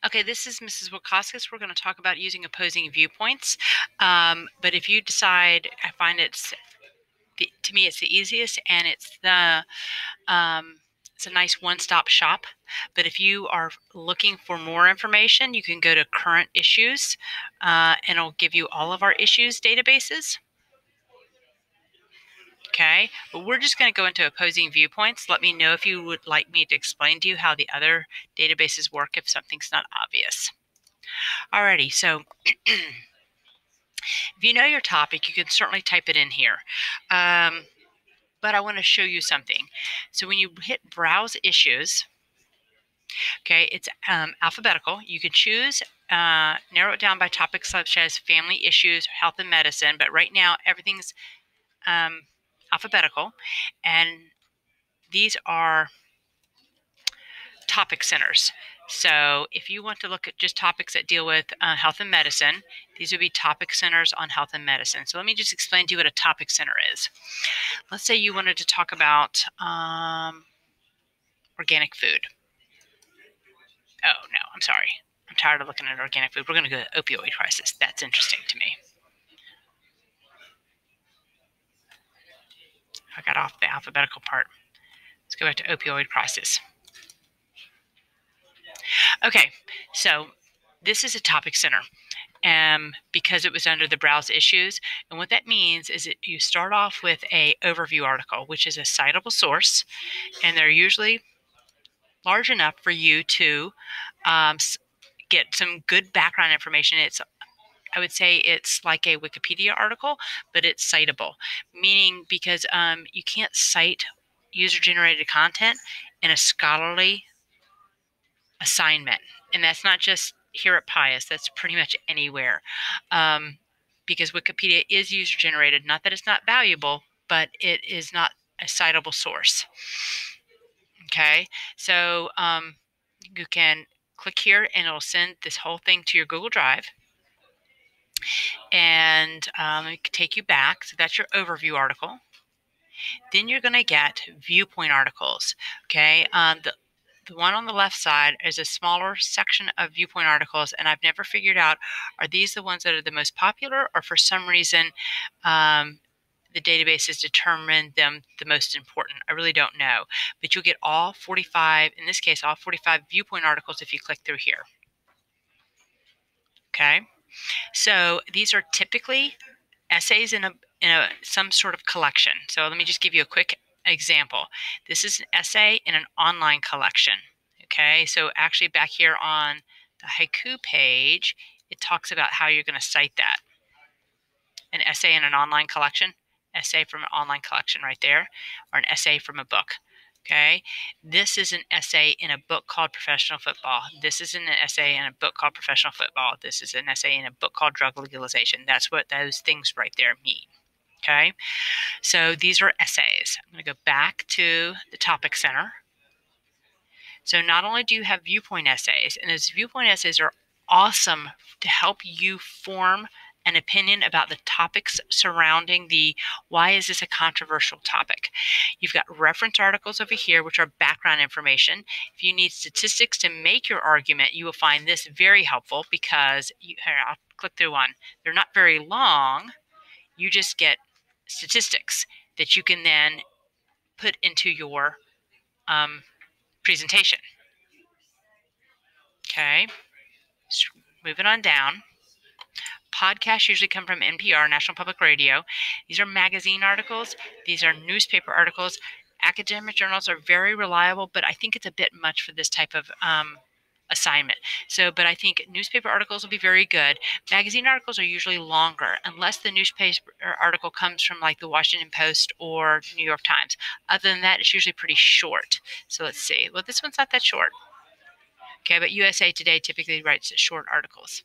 Okay, this is Mrs. Wakaskis. We're going to talk about using opposing viewpoints. But if you decide, I find to me, it's the easiest, and it's a nice one-stop shop. But if you are looking for more information, you can go to current issues, and it'll give you all of our issues databases. Okay, but we're just going to go into opposing viewpoints. Let me know if you would like me to explain to you how the other databases work if something's not obvious. Alrighty, so if you know your topic, you can certainly type it in here. But I want to show you something. So when you hit Browse Issues, okay, it's alphabetical. You can choose, narrow it down by topics such as family issues, health and medicine, but right now everything's alphabetical, and these are topic centers. So if you want to look at just topics that deal with health and medicine, these would be topic centers on health and medicine. So let me just explain to you what a topic center is. Let's say you wanted to talk about organic food. Oh, no, I'm sorry. I'm tired of looking at organic food. We're going to go to opioid crisis. That's interesting to me. I got off the alphabetical part. Let's go back to opioid crisis. Okay, so this is a topic center. Because it was under the browse issues. And what that means is that you start off with a overview article, which is a citable source, and they're usually large enough for you to get some good background information. I would say it's like a Wikipedia article, but it's citable, meaning because you can't cite user-generated content in a scholarly assignment. And that's not just here at Pius, that's pretty much anywhere. Because Wikipedia is user-generated. Not that it's not valuable, but it is not a citable source. Okay, so you can click here and it'll send this whole thing to your Google Drive. And it can take you back. So that's your overview article. Then you're going to get Viewpoint Articles. Okay, the one on the left side is a smaller section of Viewpoint Articles, and I've never figured out, are these the ones that are the most popular, or for some reason the database has determined them the most important? I really don't know. But you'll get all 45, in this case, all 45 Viewpoint Articles if you click through here. Okay, so these are typically essays in some sort of collection. So let me just give you a quick example. This is an essay in an online collection. Okay, so actually back here on the haiku page, it talks about how you're going to cite that. An essay in an online collection, essay from an online collection right there, or an essay from a book. Okay, this is an essay in a book called Professional Football. This is an essay in a book called Professional Football. This is an essay in a book called Drug Legalization. That's what those things right there mean. Okay, so these are essays. I'm going to go back to the topic center. So not only do you have viewpoint essays, and those viewpoint essays are awesome to help you form an opinion about the topics surrounding the why is this a controversial topic. You've got reference articles over here, which are background information. If you need statistics to make your argument, you will find this very helpful because here, I'll click through one. They're not very long. You just get statistics that you can then put into your presentation. Okay, moving on down. Podcasts usually come from NPR, National Public Radio. These are magazine articles. These are newspaper articles. Academic journals are very reliable, but I think it's a bit much for this type of assignment. But I think newspaper articles will be very good. Magazine articles are usually longer, unless the newspaper article comes from like the Washington Post or New York Times. Other than that, it's usually pretty short. So let's see. Well, this one's not that short. Okay, but USA Today typically writes short articles.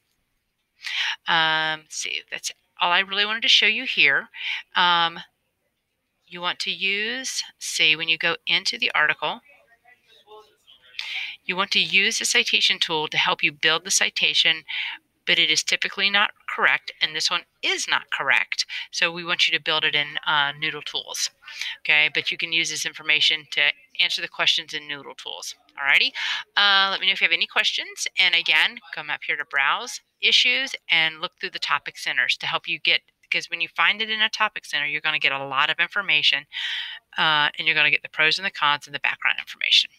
Let's see, that's all I really wanted to show you here. You want to use, see, when you go into the article, you want to use the citation tool to help you build the citation, but it is typically not correct, and this one is not correct. So we want you to build it in Noodle Tools. Okay, but you can use this information to answer the questions in Noodle Tools. Alrighty. Let me know if you have any questions. And again, come up here to browse issues and look through the topic centers to help you get, because when you find it in a topic center, you're going to get a lot of information and you're going to get the pros and the cons and the background information.